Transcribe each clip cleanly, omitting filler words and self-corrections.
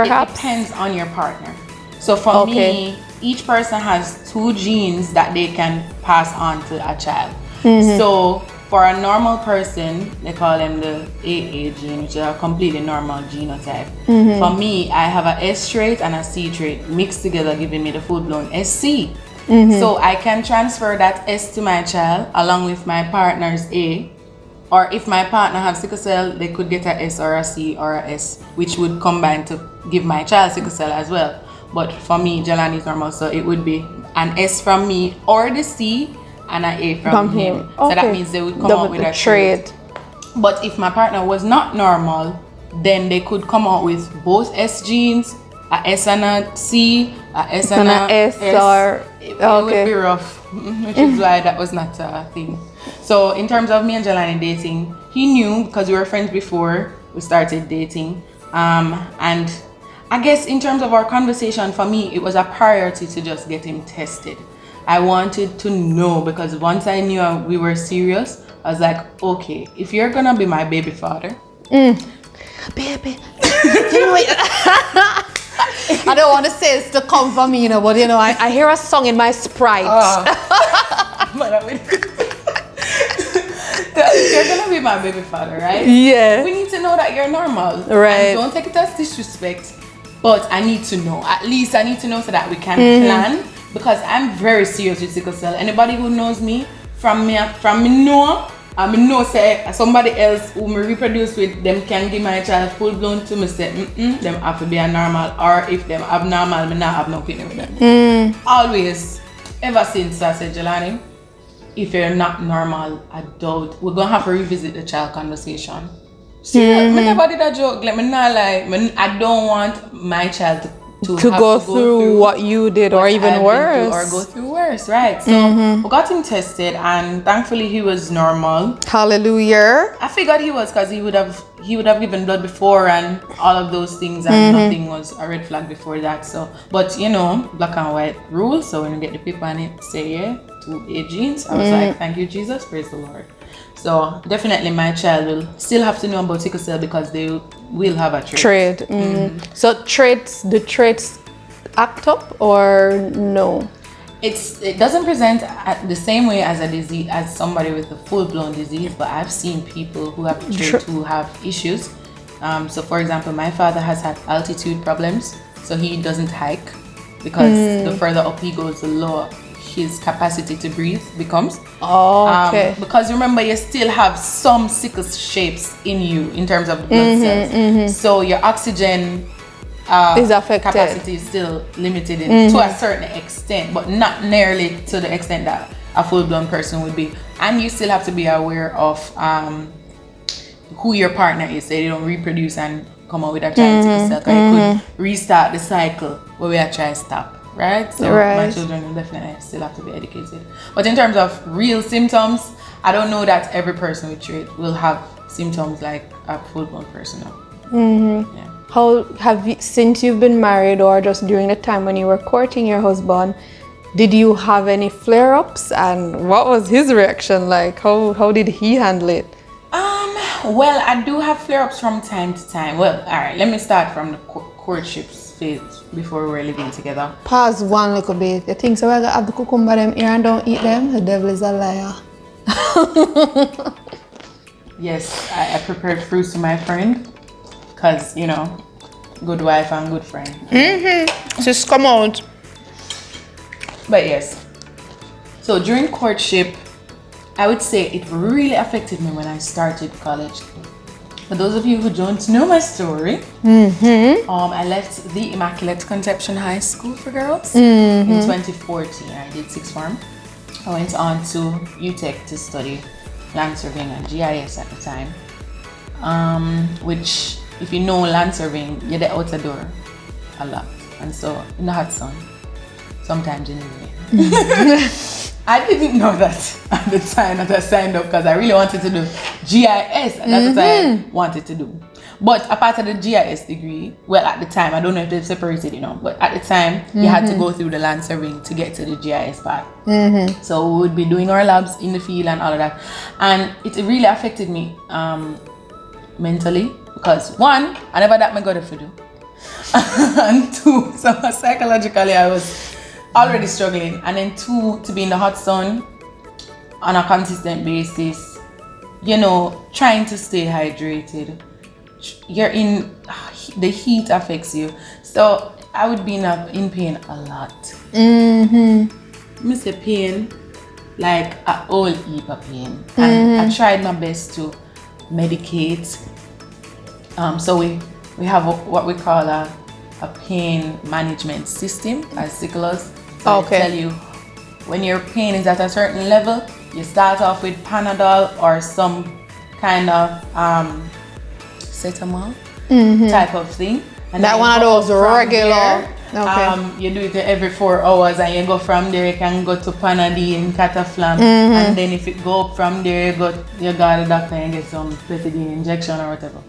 perhaps? It depends on your partner. So for me, each person has 2 genes that they can pass on to a child. So for a normal person, they call them the AA gene, which is a completely normal genotype. For me, I have a S trait and a C trait mixed together, giving me the full-blown SC. So I can transfer that S to my child along with my partner's A. Or if my partner has sickle cell, they could get a S or a C or a S, which would combine to give my child sickle cell as well. But for me, Jelani is normal, so it would be an S from me or the C and an A from him. So that means they would come out with a trait. But if my partner was not normal, then they could come out with both S genes, a S and a C, a S and a S. Or it would be rough, which is why that was not a thing. So in terms of me and Jelani dating, he knew because we were friends before we started dating. And I guess in terms of our conversation, for me, it was a priority to just get him tested. I wanted to know because once I knew we were serious, I was like, okay, if you're gonna be my baby father, baby, you know I don't want to say it's to come for me, but I hear a song in my Sprite. If you're gonna be my baby father, right? Yeah. We need to know that you're normal. Right. And don't take it as disrespect, but I need to know. At least I need to know so that we can plan. Because I'm very serious with sickle cell. Anybody who knows me, from me know say somebody else who me reproduce with, them can give my child full blown to me say, them have to be a normal, or if them abnormal, me not have no opinion with them. Always, ever since I said, Jelani, if you're not normal, I doubt we're gonna have to revisit the child conversation. See, me never did a joke. Like, me not like, I don't want my child to go through what you did, or even worse, or go through worse, right? So we got him tested, and thankfully he was normal. Hallelujah. I figured he was, because he would have given blood before and all of those things, and nothing was a red flag before that. So, but black and white rule. So when you get the paper and it say 2 A genes, I was like, thank you Jesus, praise the Lord. So definitely my child will still have to know about sickle cell because they will have a trait. So the traits act up or no? It doesn't present the same way as a disease as somebody with a full-blown disease, but I've seen people who have traits who have issues. So for example, my father has had altitude problems, so he doesn't hike because the further up he goes, the lower his capacity to breathe becomes. Because remember, you still have some sickle shapes in you in terms of the blood cells. So your oxygen is affected. Capacity is still limited to a certain extent, but not nearly to the extent that a full-blown person would be. And you still have to be aware of who your partner is, so they don't reproduce and come out with a child sickle cell, because it could restart the cycle where we are trying to stop. Right? So my children will definitely still have to be educated. But in terms of real symptoms, I don't know that every person with trait will have symptoms like a full-blown person. Yeah. How have you, since you've been married or just during the time when you were courting your husband, did you have any flare-ups, and what was his reaction like? How did he handle it? Well, I do have flare-ups from time to time. Well, all right, let me start from the courtships phase before we were living together. Pause one little bit. You think so I have the cucumber them here and don't eat them? The devil is a liar. Yes, I prepared fruits to my friend because, good wife and good friend. Just come out. But yes, so during courtship, I would say it really affected me when I started college. For those of you who don't know my story, I left the Immaculate Conception High School for Girls in 2014. I did 6th form. I went on to UTech to study land surveying and GIS at the time, which, if you know land surveying, you're the outer door a lot, and so in the hot sun, sometimes in the rain. I didn't know that at the time that I signed up, because I really wanted to do GIS, and that's what I wanted to do. But apart of the GIS degree, well, at the time, I don't know if they've separated, but at the time, you had to go through the land surveying to get to the GIS part. So we would be doing our labs in the field and all of that. And it really affected me mentally, because one, I never that my God if you do. and 2, so psychologically I was already struggling, and then 2, to be in the hot sun on a consistent basis, trying to stay hydrated. You're in, the heat affects you, so I would be in pain a lot. Miss a pain, like a whole heap of pain, and I tried my best to medicate. So we have what we call a pain management system as sicklers. So they tell you when your pain is at a certain level, you start off with Panadol or some kind of cetamol type of thing. And that one of those regular. You do it every 4 hours, and you go from there. You can go to Panadine, Cataflam, and then if it go up from there, you go to the doctor and get some pethidine injection or whatever.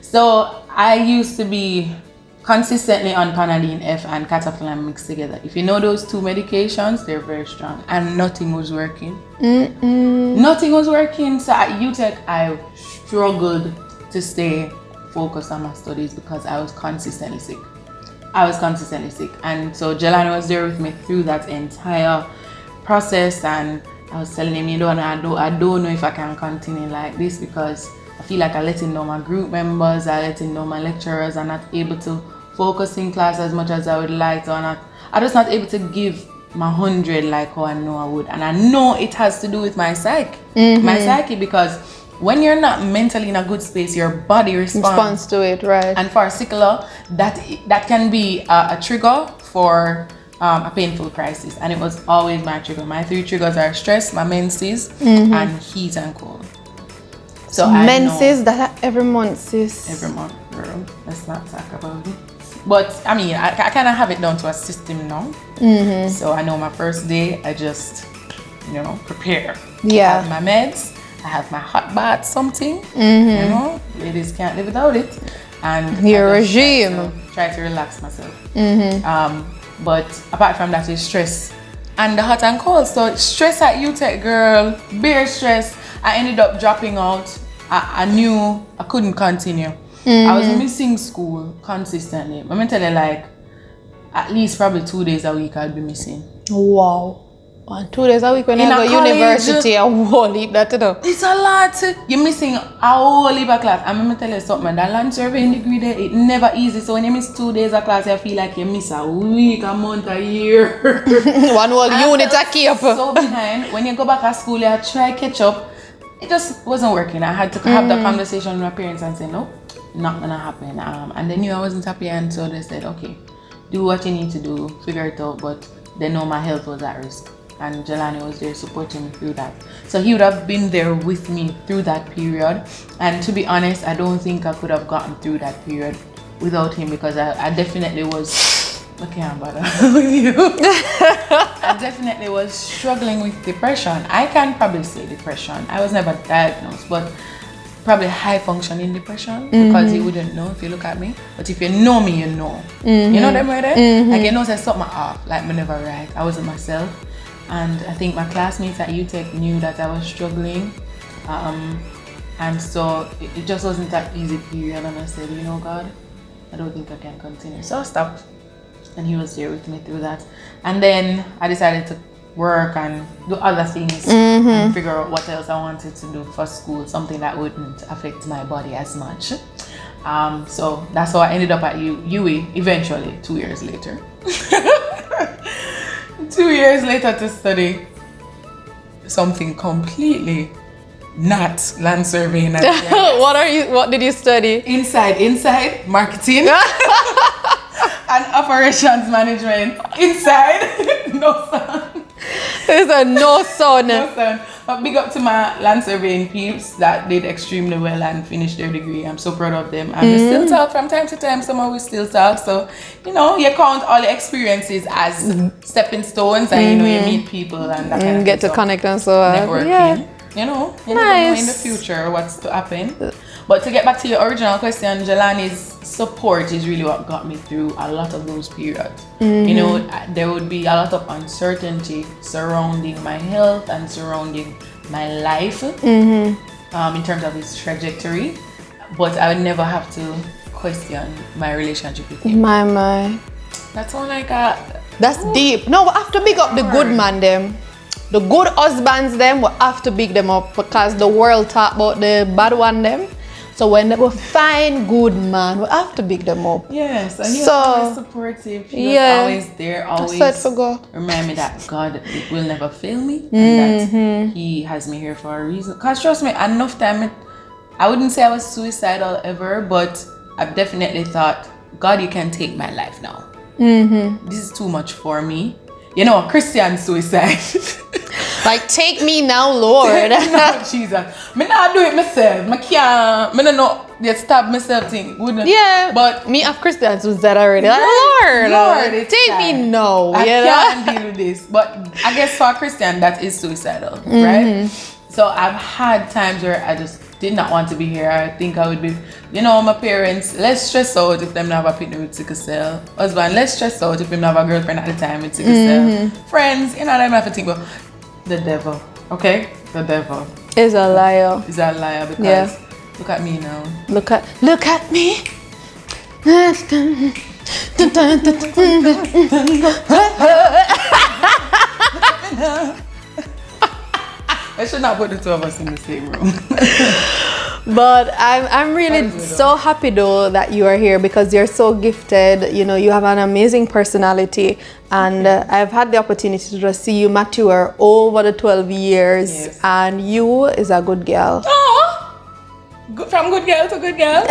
So I used to be consistently on Panadine F and Cataflam mixed together. If you know those 2 medications, they're very strong, and nothing was working. Nothing was working. So at UTech, I struggled to stay focused on my studies because I was consistently sick. And so Jelani was there with me through that entire process, and I was telling him, I don't know if I can continue like this, because I feel like I'm letting know my group members, I'm letting know my lecturers, I'm not able to focus in class as much as I would like to, I'm just not able to give my 100 like how I know I would. And I know it has to do with my psyche, because when you're not mentally in a good space, your body responds to it, right? And for a sickler, that can be a trigger for a painful crisis. And it was always my trigger. My 3 triggers are stress, my menses, and heat and cold. So menses, that every month, sis. Every month, girl. Let's not talk about it. But I mean, I kind of have it down to a system now. So I know my first day, I just, prepare. Yeah. I have my meds. I have my hot bath, something. Ladies can't live without it. And your regime. Try to relax myself. But apart from that is stress and the hot and cold. So stress at UTech, girl, bare stress. I ended up dropping out. I knew I couldn't continue. I was missing school consistently. I'm gonna tell you, like, at least probably 2 days a week I'd be missing. Wow. And 2 days a week when I go to university, a whole heap that to do. It's a lot. You're missing a whole heap of class. I'm gonna tell you something, that land surveying degree there, it never easy. So when you miss 2 days of class, you feel like you miss a week, a month, a year. One whole unit to keep. So behind. When you go back to school, you try catch up. It just wasn't working. I had to have the conversation with my parents and say, no, not gonna happen. And they knew I wasn't happy, and so they said, okay, do what you need to do, figure it out. But they know my health was at risk. And Jelani was there supporting me through that. So he would have been there with me through that period. And to be honest, I don't think I could have gotten through that period without him, because I definitely was, I can't bother with you. I definitely was struggling with depression. I can probably say depression. I was never diagnosed, but probably high functioning depression, because you wouldn't know if you look at me. But if you know me, you know. You know them right there? Like, you know, there's something off, like me never right. I wasn't myself. And I think my classmates at UTech knew that I was struggling. And so it just wasn't that easy period. And I said, God, I don't think I can continue. So I stopped. And he was there with me through that. And then I decided to work and do other things and figure out what else I wanted to do for school, something that wouldn't affect my body as much. So that's how I ended up at UE eventually, 2 years later. 2 years later to study something completely not land surveying. What did you study? Inside marketing and operations management. Inside, no sun. There's a no sun. No sun. But big up to my land surveying peeps that did extremely well and finished their degree. I'm so proud of them. And we still talk from time to time. Somehow we still talk. So, you count all the experiences as stepping stones, and you meet people and that kind of get to connect and so on. Networking. Yeah. You never know in the future what's to happen. But to get back to your original question, Jelani's support is really what got me through a lot of those periods. There would be a lot of uncertainty surrounding my health and surrounding my life in terms of its trajectory. But I would never have to question my relationship with him. My. That's all I got. That's deep. No, we have to big up the good man them. The good husbands them, we have to big them up because the world talk about the bad one them. So when they will find good man, we have to big them up. Yes, and he's always supportive. He was always there, always remind me that God will never fail me and that He has me here for a reason. Because trust me, enough time, I wouldn't say I was suicidal ever, but I've definitely thought, God, you can take my life now. This is too much for me. You know, Christian suicide. Like, take me now, Lord. No, Jesus. Me not do it myself. Me can't. Me don't know. They stab myself thing. Wouldn't. Yeah. But me have Christian suicide already. Like, Lord, take me now. I can't deal with this. But I guess for a Christian, that is suicidal, right? So I've had times where I just did not want to be here. I think I would be, you know, my parents, less stressed out if them not have a partner with sickle cell. Husband, less stressed out if them not have a girlfriend at the time with sickle cell. Friends, you know, them have to think about the devil, okay? The devil is a liar. Is a liar because look at me now. Look at me. I should not put the two of us in the same room. But I'm really so happy though that you are here because you're so gifted. You know, you have an amazing personality, and I've had the opportunity to just see you mature over the 12 years, and you is a good girl. Oh, from good girl to good girl.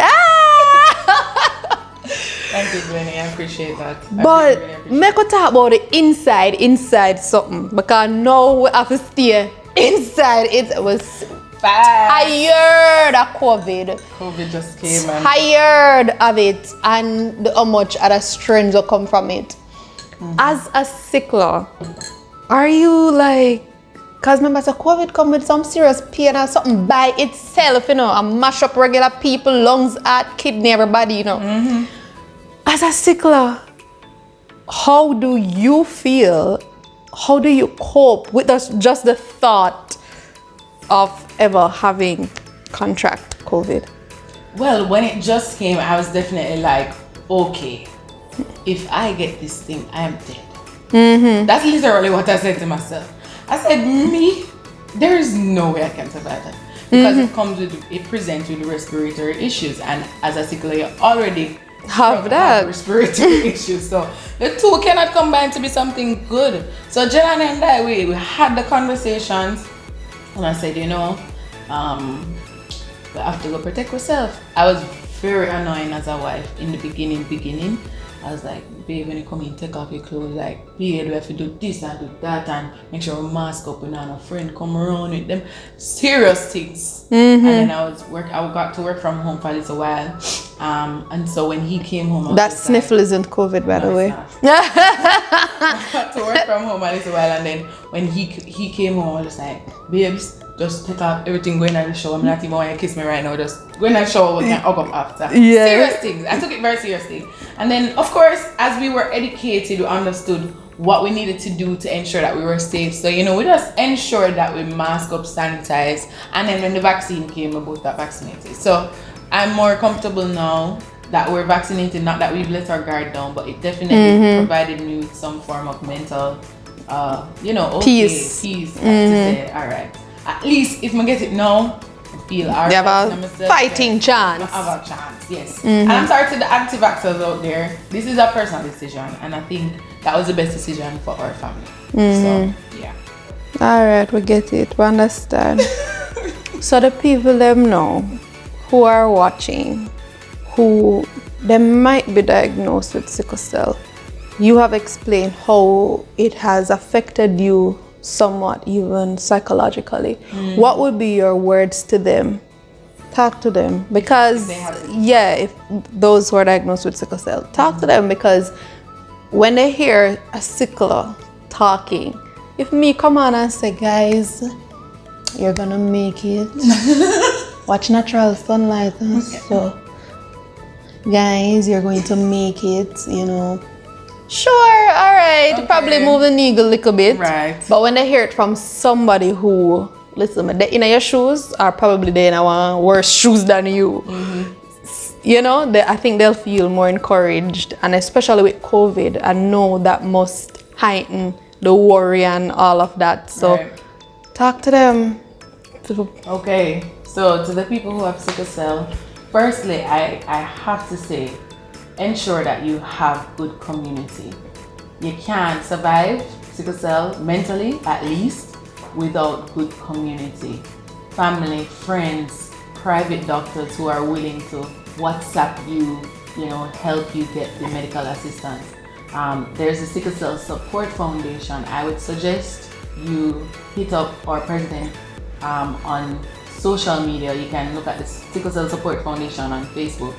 Thank you, Glene. I appreciate that. But make us talk about the inside something, because now we have to stay inside. It was tired of COVID. COVID just came and tired of it, and how much other strains will come from it. As a sickler, are you like, because remember, so COVID come with some serious pain or something by itself, you know, and mash up regular people, lungs, heart, kidney, everybody, you know. As a sickler, how do you feel? How do you cope with just the thought of ever having contract COVID? Well, when it just came, I was definitely like, okay, if I get this thing, I am dead. That's literally what I said to myself. I said, me, there is no way I can survive that. Because it presents with respiratory issues. And as a sickler, you already have respiratory issues. So the two cannot combine to be something good. So Jen and I, we had the conversations. And I said, you know, we have to go protect ourselves. I was very annoying as a wife in the beginning. I was like, babe, when you come in, take off your clothes. Like, babe, we have to do this and do that and make sure we mask up and a friend come around with them. Serious things. And then I got to work from home for a little while. And so when he came home, that sniffle isn't COVID, by the way. I got to work from home a little while, and then when he came home, I was just like, babes, just take off everything, going in the shower. I'm not even want you to kiss me right now. Just go in the shower, we can hug up after. Serious things. I took it very seriously. And then, of course, as we were educated, we understood what we needed to do to ensure that we were safe. So, you know, we just ensured that we mask up, sanitize, and then when the vaccine came, we both got vaccinated. So I'm more comfortable now that we're vaccinated, not that we've let our guard down, but it definitely provided me with some form of mental, peace. To say, all right, at least if I get it now, I feel all right. You have a fighting chance. I have a chance, yes. And I'm sorry to the anti-vaxxers out there. This is a personal decision, and I think that was the best decision for our family. So, yeah. All right, we get it. We understand. So the people them know who are watching, who they might be diagnosed with sickle cell. You have explained how it has affected you somewhat, even psychologically. What would be your words to them? Talk to them, because if those who are diagnosed with sickle cell, talk to them, because when they hear a sickler talking, if me come on and say, guys, you're gonna make it. Watch natural sunlight. So, guys, you're going to make it, you know. Sure, all right. Probably move the needle a little bit. Right. But when they hear it from somebody who, listen, they're in your shoes, or probably they're in worse shoes than you, you know, I think they'll feel more encouraged, and especially with COVID, I know that must heighten the worry and all of that. So Right. talk to them. Okay, so to the people who have sickle cell, firstly, I have to say, ensure that you have good community. You can't survive sickle cell mentally, at least, without good community. Family, friends, private doctors who are willing to WhatsApp you, you know, help you get the medical assistance. There's a Sickle Cell Support Foundation. I would suggest you hit up our president on social media. You can look at the Sickle Cell Support Foundation on Facebook,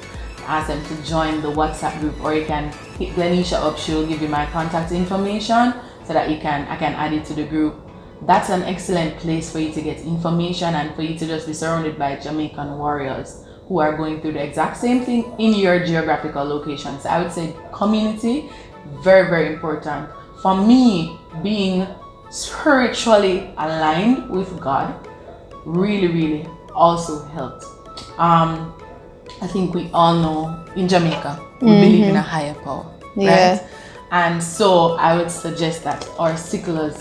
ask them to join the WhatsApp group, or you can hit Glene up. She'll give you my contact information so that I can add it to the group. That's an excellent place for you to get information and for you to just be surrounded by Jamaican warriors who are going through the exact same thing in your geographical location. So I would say community, very, very important. For me, being spiritually aligned with God really, really also helped. I think we all know in Jamaica, we believe in a higher power, Yeah. right? And so I would suggest that our sicklers,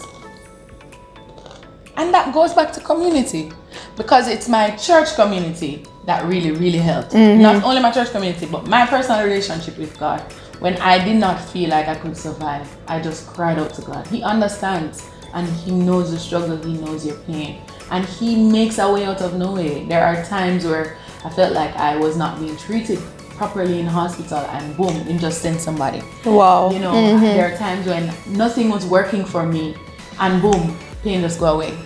and that goes back to community, because it's my church community that really, really helped. Not only my church community, but my personal relationship with God. When I did not feel like I could survive, I just cried out to God. He understands, and He knows the struggle, He knows your pain, and He makes a way out of no way. There are times where I felt like I was not being treated properly in hospital, and boom, He just sent somebody. Wow. You know, there are times when nothing was working for me, and boom, pain just go away.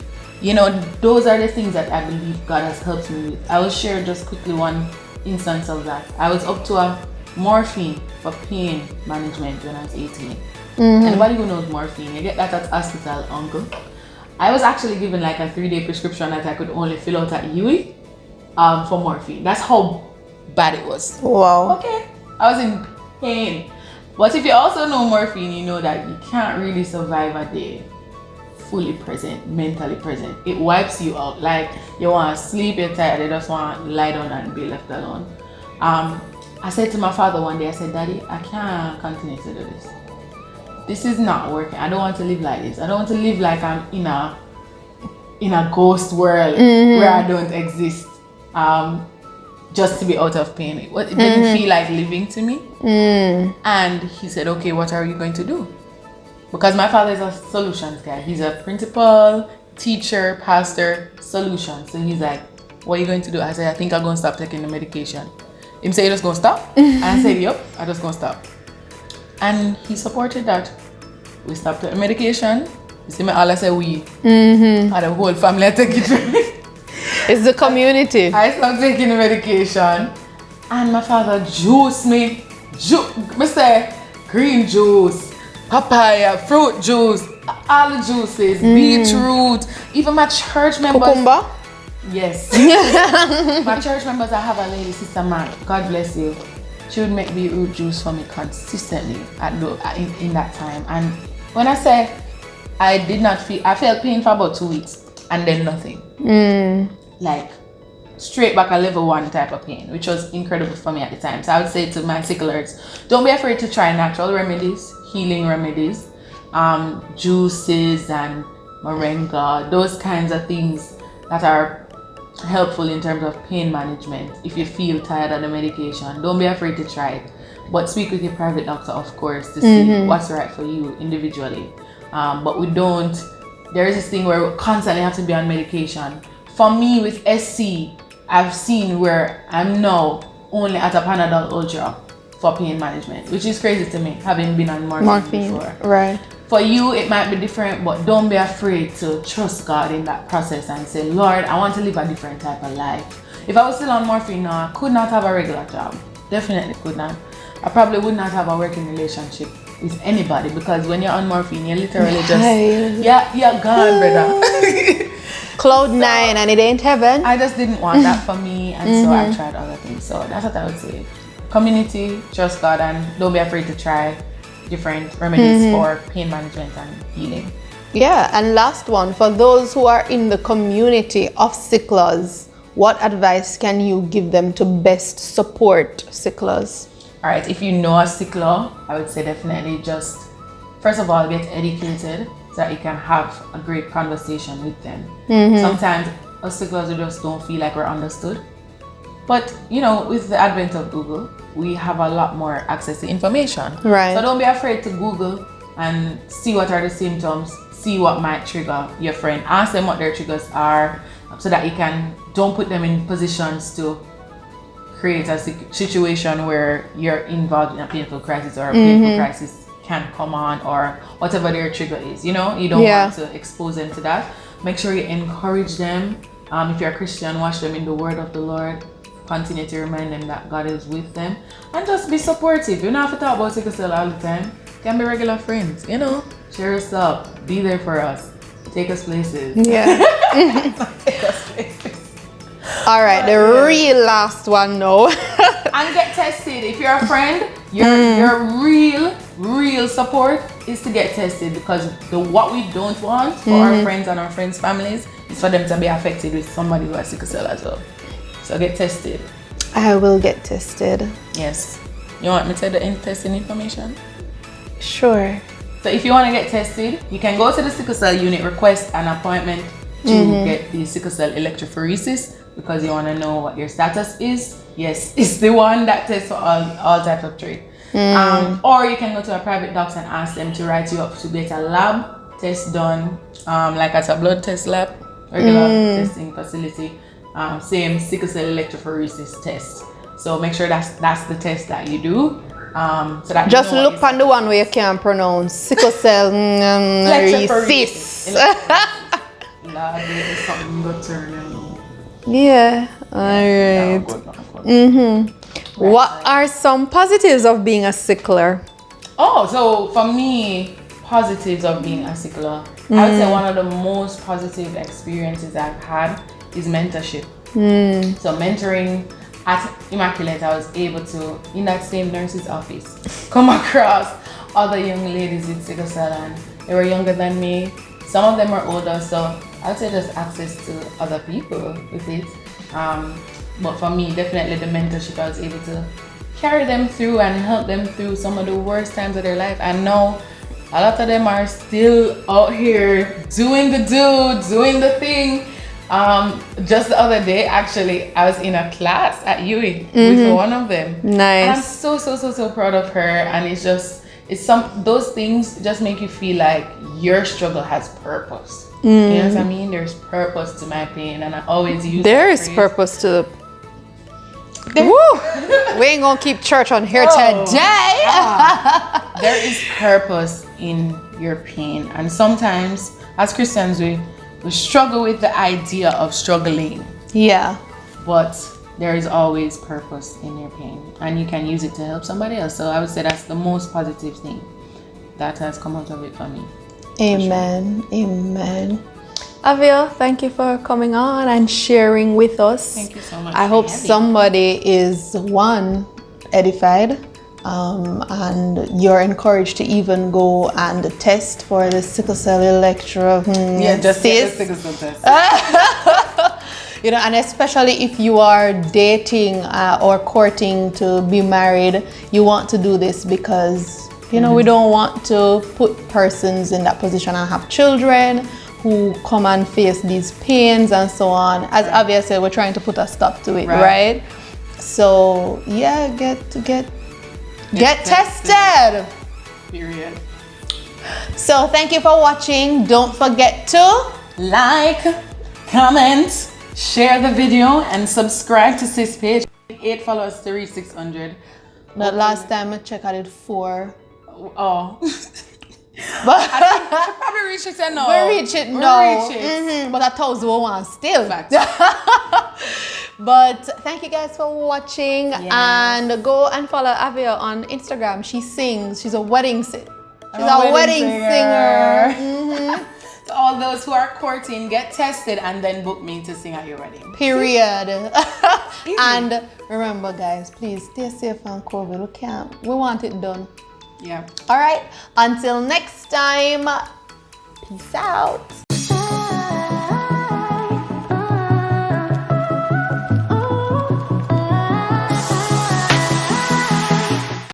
You know, those are the things that I believe God has helped me with. I will share just quickly one instance of that. I was up to a morphine for pain management when I was 18. Anybody who knows morphine, you get that at hospital, uncle. I was actually given like a 3-day prescription that I could only fill out at UE for morphine. That's how bad it was. Wow. Okay, I was in pain. But if you also know morphine, you know that you can't really survive a day fully present, mentally present. It wipes you out. Like you want to sleep, you're tired, you just want to lie down and be left alone. I said to my father one day, I said, Daddy, I can't continue to do this. This is not working. I don't want to live like this. I don't want to live like I'm in a ghost world where I don't exist. Just to be out of pain. It didn't feel like living to me. And he said, okay, what are you going to do? Because my father is a solutions guy. He's a principal, teacher, pastor, solutions. So he's like, what are you going to do? I said, I think I'm going to stop taking the medication. Him say, you just going to stop? And I said, yep, I just going to stop. And he supported that. We stopped the medication. You see me, all I said, we. Had a whole family I take it. It's the community. I stopped taking the medication. And my father juiced me. Me say, green juice, papaya, fruit juice, all the juices, beetroot, even my church members. Cucumber? Yes. My church members, I have a lady, Sister Man, God bless you. She would make beetroot juice for me consistently in that time. And when I say I felt pain for about 2 weeks and then nothing. Like straight back a level 1 type of pain, which was incredible for me at the time. So I would say to my sicklers, don't be afraid to try natural remedies, healing remedies, juices and moringa, those kinds of things that are helpful in terms of pain management. If you feel tired of the medication, don't be afraid to try it, but speak with your private doctor, of course, to see what's right for you individually. But there is this thing where we constantly have to be on medication. For me with SC, I've seen where I'm now only at a Panadol Ultra for pain management, which is crazy to me, having been on morphine before. Right. For you, it might be different, but don't be afraid to trust God in that process and say, Lord, I want to live a different type of life. If I was still on morphine now, I could not have a regular job. Definitely could not. I probably would not have a working relationship with anybody, because when you're on morphine, you're literally just, you're gone, brother. Cloud 9 and it ain't heaven. I just didn't want that for me, and so I tried other things. So that's what I would say. Community, trust God, and don't be afraid to try different remedies for pain management and healing. Yeah, and last one, for those who are in the community of sicklers, what advice can you give them to best support sicklers? All right, if you know a sickler, I would say definitely just, first of all, get educated so that you can have a great conversation with them. Sometimes us sicklers, we just don't feel like we're understood. But, you know, with the advent of Google, we have a lot more access to information. Right. So don't be afraid to Google and see what are the symptoms, see what might trigger your friend. Ask them what their triggers are so that you don't put them in positions to create a situation where you're involved in a painful crisis, or a painful crisis can come on, or whatever their trigger is. You know, you don't want to expose them to that. Make sure you encourage them. If you're a Christian, watch them in the word of the Lord. Continue to remind them that God is with them, and just be supportive. You don't have to talk about sickle cell all the time. Can be regular friends, you know. Cheer us up, be there for us, take us places. Yeah. Take us places. All right, the real last one now. And get tested. If you're a friend, your real support is to get tested, because what we don't want for our friends and our friends' families is for them to be affected with somebody who has sickle cell as well. So get tested. I will get tested. Yes. You want me to tell the testing information? Sure. So if you want to get tested, you can go to the sickle cell unit, request an appointment to get the sickle cell electrophoresis, because you want to know what your status is. Yes, it's the one that tests for all types of traits. Or you can go to a private doctor and ask them to write you up to get a lab test done, like at a blood test lab, regular testing facility. Same sickle cell electrophoresis test. So make sure that's the test that you do. So that just look on the one where you can't pronounce sickle cell electrophoresis. Yeah. All right. What are some positives of being a sickler? Oh, so for me, positives of being a sickler, I would say one of the most positive experiences I've had is mentorship. So mentoring at Immaculate, I was able to, in that same nurse's office, come across other young ladies with sickle cell, and they were younger than me. Some of them were older, so I would say just access to other people with it. But for me, definitely the mentorship, I was able to carry them through and help them through some of the worst times of their life. And now a lot of them are still out here doing the thing. Just the other day, actually, I was in a class at UWI with one of them. Nice. And I'm so proud of her. And those things just make you feel like your struggle has purpose. You know what I mean? There's purpose to my pain, and I always use there is purpose to Woo! We ain't gonna keep church on here today. There is purpose in your pain, and sometimes as Christians we struggle with the idea of struggling. Yeah. But there is always purpose in your pain, and you can use it to help somebody else. So I would say that's the most positive thing that has come out of it for me. Amen. For sure. Amen. Avia, thank you for coming on and sharing with us. Thank you so much. I hope somebody is edified, and you're encouraged to even go and test for the sickle cell just get the sickle cell test. You know, and especially if you are dating or courting to be married, you want to do this because, you know, we don't want to put persons in that position and have children who come and face these pains and so on. As Avia said, we're trying to put a stop to it, right? So yeah, get tested. Period. So thank you for watching. Don't forget to like, comment, share the video, and subscribe to Sis page. 8 followers to reach 600. The last time I checked, I did 4. Oh. But I should probably reach it now. We reach it now. But 1,001 still. Fact. But thank you guys for watching, and go and follow Avia on Instagram. She sings. She's a wedding singer. She's a wedding singer. So all those who are courting, get tested and then book me to sing at your wedding. Period. And remember, guys, please stay safe on COVID. We want it done. Yeah. All right. Until next time. Peace out.